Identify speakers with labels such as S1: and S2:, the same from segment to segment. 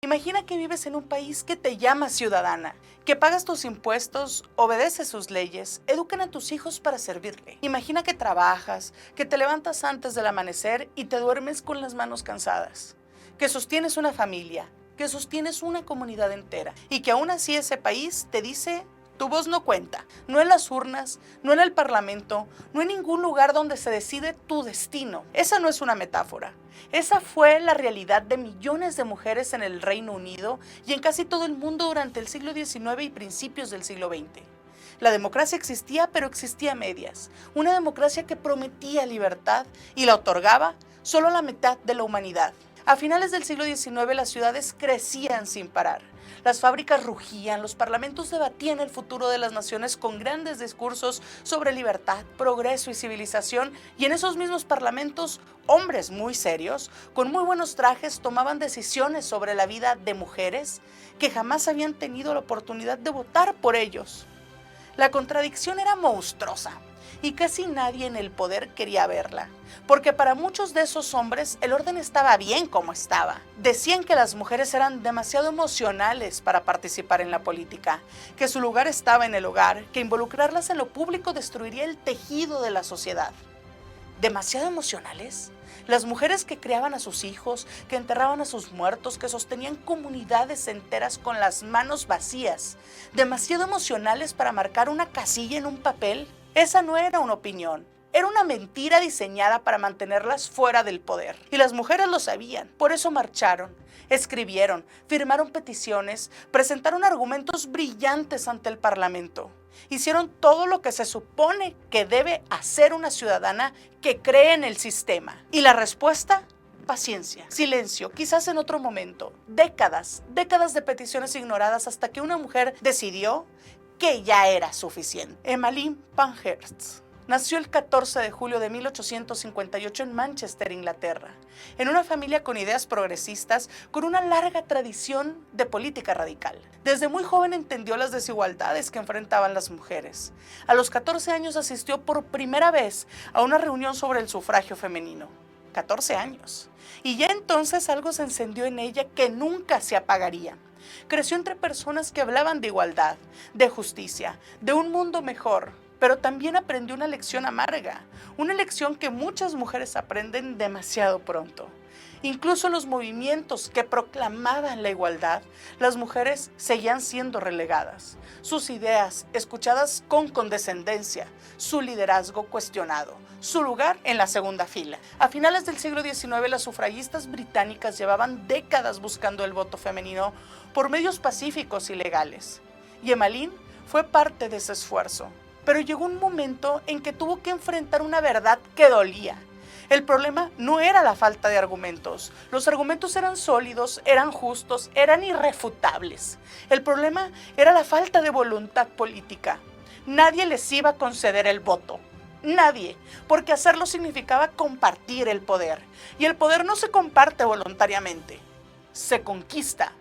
S1: Imagina que vives en un país que te llama ciudadana, que pagas tus impuestos, obedeces sus leyes, educan a tus hijos para servirle. Imagina que trabajas, que te levantas antes del amanecer y te duermes con las manos cansadas, que sostienes una familia, que sostienes una comunidad entera y que aún así ese país te dice: tu voz no cuenta, no en las urnas, no en el parlamento, no en ningún lugar donde se decide tu destino. Esa no es una metáfora. Esa fue la realidad de millones de mujeres en el Reino Unido y en casi todo el mundo durante el siglo XIX y principios del siglo XX. La democracia existía, pero existía a medias. Una democracia que prometía libertad y la otorgaba solo a la mitad de la humanidad. A finales del siglo XIX las ciudades crecían sin parar. Las fábricas rugían, los parlamentos debatían el futuro de las naciones con grandes discursos sobre libertad, progreso y civilización, y en esos mismos parlamentos, hombres muy serios, con muy buenos trajes, tomaban decisiones sobre la vida de mujeres que jamás habían tenido la oportunidad de votar por ellos. La contradicción era monstruosa y casi nadie en el poder quería verla, porque para muchos de esos hombres el orden estaba bien como estaba. Decían que las mujeres eran demasiado emocionales para participar en la política, que su lugar estaba en el hogar, que involucrarlas en lo público destruiría el tejido de la sociedad. ¿Demasiado emocionales? Las mujeres que criaban a sus hijos, que enterraban a sus muertos, que sostenían comunidades enteras con las manos vacías. ¿Demasiado emocionales para marcar una casilla en un papel? Esa no era una opinión. Era una mentira diseñada para mantenerlas fuera del poder. Y las mujeres lo sabían. Por eso marcharon, escribieron, firmaron peticiones, presentaron argumentos brillantes ante el Parlamento. Hicieron todo lo que se supone que debe hacer una ciudadana que cree en el sistema. Y la respuesta: paciencia, silencio, quizás en otro momento. Décadas de peticiones ignoradas hasta que una mujer decidió que ya era suficiente. Emmeline Pankhurst nació el 14 de julio de 1858 en Manchester, Inglaterra, en una familia con ideas progresistas, con una larga tradición de política radical. Desde muy joven entendió las desigualdades que enfrentaban las mujeres. A los 14 años asistió por primera vez a una reunión sobre el sufragio femenino. 14 años. Y ya entonces algo se encendió en ella que nunca se apagaría. Creció entre personas que hablaban de igualdad, de justicia, de un mundo mejor, pero también aprendió una lección amarga, una lección que muchas mujeres aprenden demasiado pronto. Incluso en los movimientos que proclamaban la igualdad, las mujeres seguían siendo relegadas, sus ideas escuchadas con condescendencia, su liderazgo cuestionado, su lugar en la segunda fila. A finales del siglo XIX, las sufragistas británicas llevaban décadas buscando el voto femenino por medios pacíficos y legales, y Emmeline fue parte de ese esfuerzo. Pero llegó un momento en que tuvo que enfrentar una verdad que dolía. El problema no era la falta de argumentos. Los argumentos eran sólidos, eran justos, eran irrefutables. El problema era la falta de voluntad política. Nadie les iba a conceder el voto. Nadie, porque hacerlo significaba compartir el poder. Y el poder no se comparte voluntariamente, se conquista.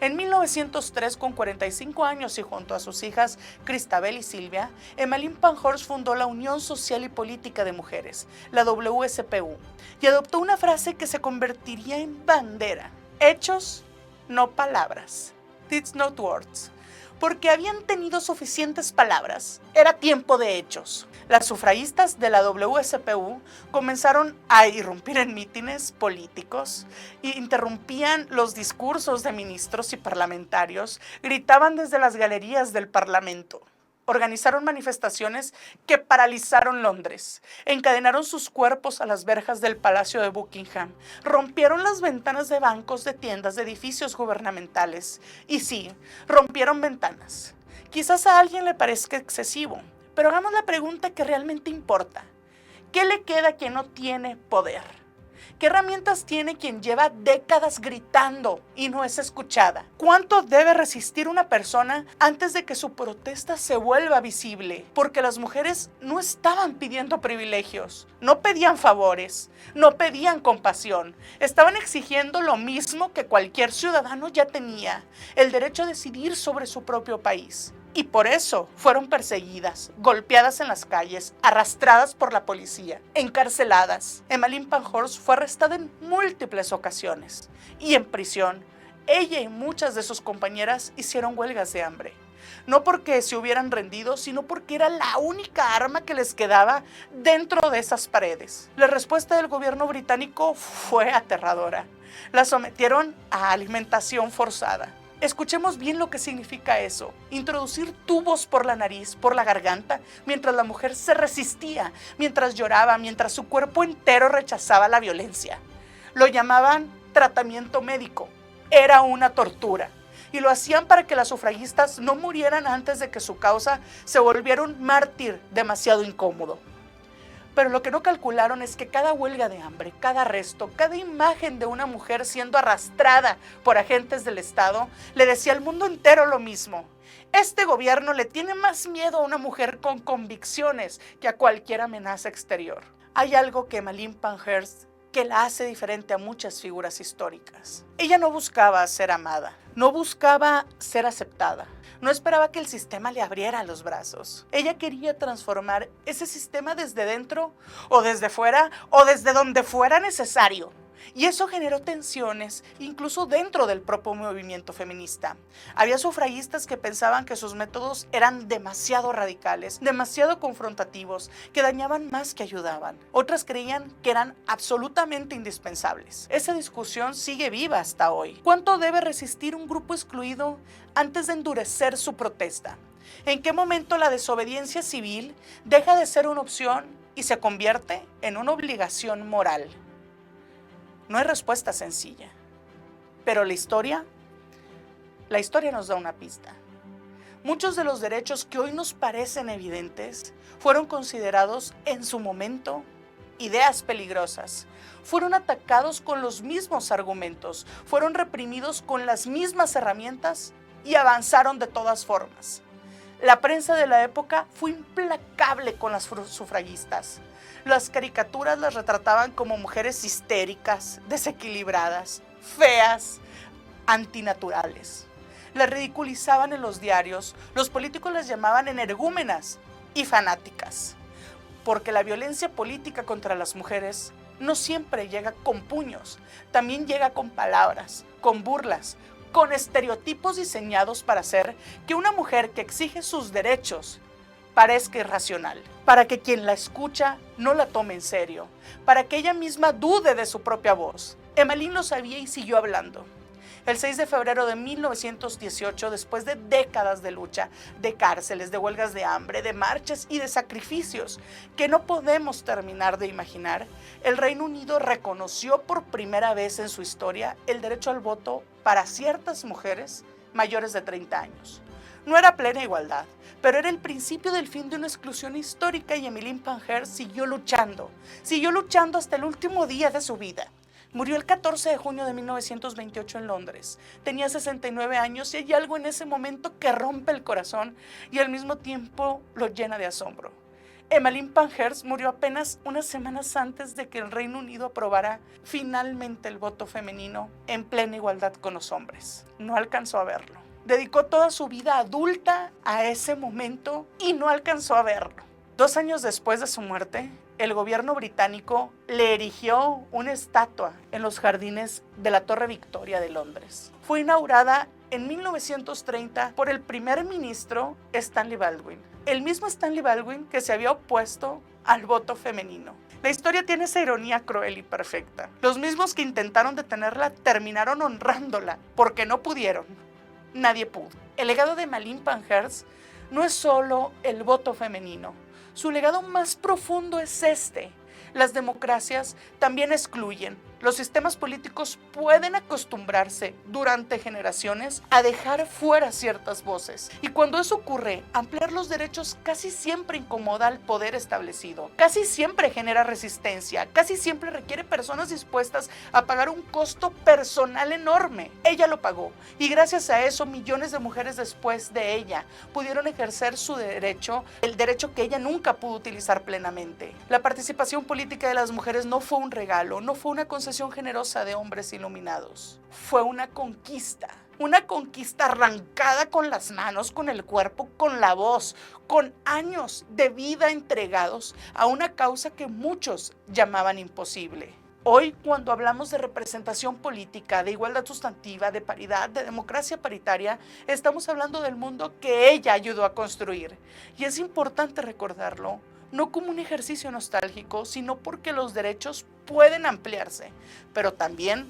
S1: En 1903, con 45 años y junto a sus hijas Christabel y Silvia, Emmeline Pankhurst fundó la Unión Social y Política de Mujeres, la WSPU, y adoptó una frase que se convertiría en bandera: hechos, no palabras. Deeds, not words. Porque habían tenido suficientes palabras, era tiempo de hechos. Las sufragistas de la WSPU comenzaron a irrumpir en mítines políticos, interrumpían los discursos de ministros y parlamentarios, gritaban desde las galerías del Parlamento. Organizaron manifestaciones que paralizaron Londres, encadenaron sus cuerpos a las verjas del Palacio de Buckingham, rompieron las ventanas de bancos, de tiendas, de edificios gubernamentales. Y sí, rompieron ventanas. Quizás a alguien le parezca excesivo, pero hagamos la pregunta que realmente importa. ¿Qué le queda a quien no tiene poder? ¿Qué herramientas tiene quien lleva décadas gritando y no es escuchada? ¿Cuánto debe resistir una persona antes de que su protesta se vuelva visible? Porque las mujeres no estaban pidiendo privilegios, no pedían favores, no pedían compasión. Estaban exigiendo lo mismo que cualquier ciudadano ya tenía: el derecho a decidir sobre su propio país. Y por eso fueron perseguidas, golpeadas en las calles, arrastradas por la policía, encarceladas. Emmeline Pankhurst fue arrestada en múltiples ocasiones y en prisión Ella y muchas de sus compañeras hicieron huelgas de hambre. No porque se hubieran rendido, sino porque era la única arma que les quedaba dentro de esas paredes. La respuesta del gobierno británico fue aterradora. La sometieron a alimentación forzada. Escuchemos bien lo que significa eso. Introducir tubos por la nariz, por la garganta, mientras la mujer se resistía, mientras lloraba, mientras su cuerpo entero rechazaba la violencia. Lo llamaban tratamiento médico. Era una tortura. Y lo hacían para que las sufragistas no murieran antes de que su causa se volviera un mártir demasiado incómodo. Pero lo que no calcularon es que cada huelga de hambre, cada arresto, cada imagen de una mujer siendo arrastrada por agentes del Estado, le decía al mundo entero lo mismo. Este gobierno le tiene más miedo a una mujer con convicciones que a cualquier amenaza exterior. Hay algo que Emmeline Pankhurst que la hace diferente a muchas figuras históricas. Ella no buscaba ser amada, no buscaba ser aceptada, no esperaba que el sistema le abriera los brazos. Ella quería transformar ese sistema desde dentro o desde fuera o desde donde fuera necesario. Y eso generó tensiones, incluso dentro del propio movimiento feminista. Había sufragistas que pensaban que sus métodos eran demasiado radicales, demasiado confrontativos, que dañaban más que ayudaban. Otras creían que eran absolutamente indispensables. Esa discusión sigue viva hasta hoy. ¿Cuánto debe resistir un grupo excluido antes de endurecer su protesta? ¿En qué momento la desobediencia civil deja de ser una opción y se convierte en una obligación moral? No hay respuesta sencilla, pero la historia nos da una pista. Muchos de los derechos que hoy nos parecen evidentes fueron considerados en su momento ideas peligrosas. Fueron atacados con los mismos argumentos, fueron reprimidos con las mismas herramientas y avanzaron de todas formas. La prensa de la época fue implacable con las sufragistas. Las caricaturas las retrataban como mujeres histéricas, desequilibradas, feas, antinaturales. Las ridiculizaban en los diarios, los políticos las llamaban energúmenas y fanáticas. Porque la violencia política contra las mujeres no siempre llega con puños, también llega con palabras, con burlas, con estereotipos diseñados para hacer que una mujer que exige sus derechos parezca irracional, para que quien la escucha no la tome en serio, para que ella misma dude de su propia voz. Emmeline lo sabía y siguió hablando. El 6 de febrero de 1918, después de décadas de lucha, de cárceles, de huelgas de hambre, de marchas y de sacrificios que no podemos terminar de imaginar, el Reino Unido reconoció por primera vez en su historia el derecho al voto para ciertas mujeres mayores de 30 años. No era plena igualdad, pero era el principio del fin de una exclusión histórica y Emmeline Pankhurst siguió luchando hasta el último día de su vida. Murió el 14 de junio de 1928 en Londres. Tenía 69 años y hay algo en ese momento que rompe el corazón y al mismo tiempo lo llena de asombro. Emmeline Pankhurst murió apenas unas semanas antes de que el Reino Unido aprobara finalmente el voto femenino en plena igualdad con los hombres. No alcanzó a verlo. Dedicó toda su vida adulta a ese momento y no alcanzó a verlo. 2 años después de su muerte, el gobierno británico le erigió una estatua en los jardines de la Torre Victoria de Londres. Fue inaugurada en 1930 por el primer ministro Stanley Baldwin, el mismo Stanley Baldwin que se había opuesto al voto femenino. La historia tiene esa ironía cruel y perfecta. Los mismos que intentaron detenerla terminaron honrándola porque no pudieron. Nadie pudo. El legado de Emmeline Pankhurst no es solo el voto femenino. Su legado más profundo es este. Las democracias también excluyen. Los sistemas políticos pueden acostumbrarse durante generaciones a dejar fuera ciertas voces. Y cuando eso ocurre, ampliar los derechos casi siempre incomoda al poder establecido. Casi siempre genera resistencia. Casi siempre requiere personas dispuestas a pagar un costo personal enorme. Ella lo pagó. Y gracias a eso, millones de mujeres después de ella pudieron ejercer su derecho, el derecho que ella nunca pudo utilizar plenamente. La participación política de las mujeres no fue un regalo, no fue una concesión generosa de hombres iluminados. Fue una conquista arrancada con las manos, con el cuerpo, con la voz, con años de vida entregados a una causa que muchos llamaban imposible. Hoy, cuando hablamos de representación política, de igualdad sustantiva, de paridad, de democracia paritaria, estamos hablando del mundo que ella ayudó a construir. Y es importante recordarlo, no como un ejercicio nostálgico, sino porque los derechos pueden ampliarse, pero también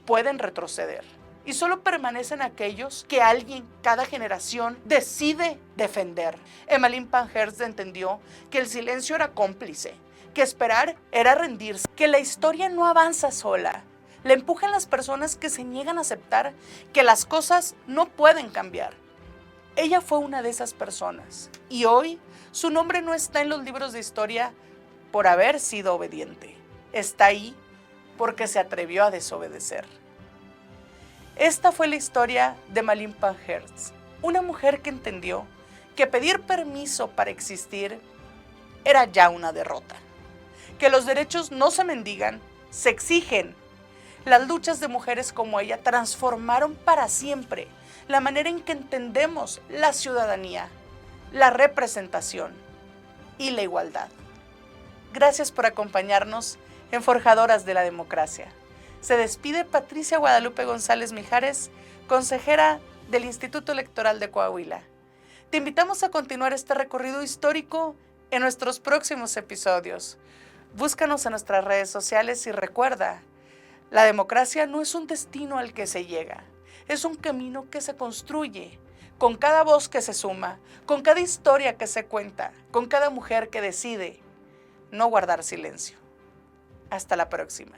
S1: pueden retroceder. Y solo permanecen aquellos que alguien, cada generación, decide defender. Emmeline Pankhurst entendió que el silencio era cómplice, que esperar era rendirse, que la historia no avanza sola. La empujan las personas que se niegan a aceptar que las cosas no pueden cambiar. Ella fue una de esas personas y hoy su nombre no está en los libros de historia por haber sido obediente. Está ahí porque se atrevió a desobedecer. Esta fue la historia de Emmeline Pankhurst, una mujer que entendió que pedir permiso para existir era ya una derrota, que los derechos no se mendigan, se exigen. Las luchas de mujeres como ella transformaron para siempre la manera en que entendemos la ciudadanía, la representación y la igualdad. Gracias por acompañarnos en Forjadoras de la Democracia. Se despide Patricia Guadalupe González Mijares, consejera del Instituto Electoral de Coahuila. Te invitamos a continuar este recorrido histórico en nuestros próximos episodios. Búscanos en nuestras redes sociales y recuerda, la democracia no es un destino al que se llega, es un camino que se construye, con cada voz que se suma, con cada historia que se cuenta, con cada mujer que decide no guardar silencio. Hasta la próxima.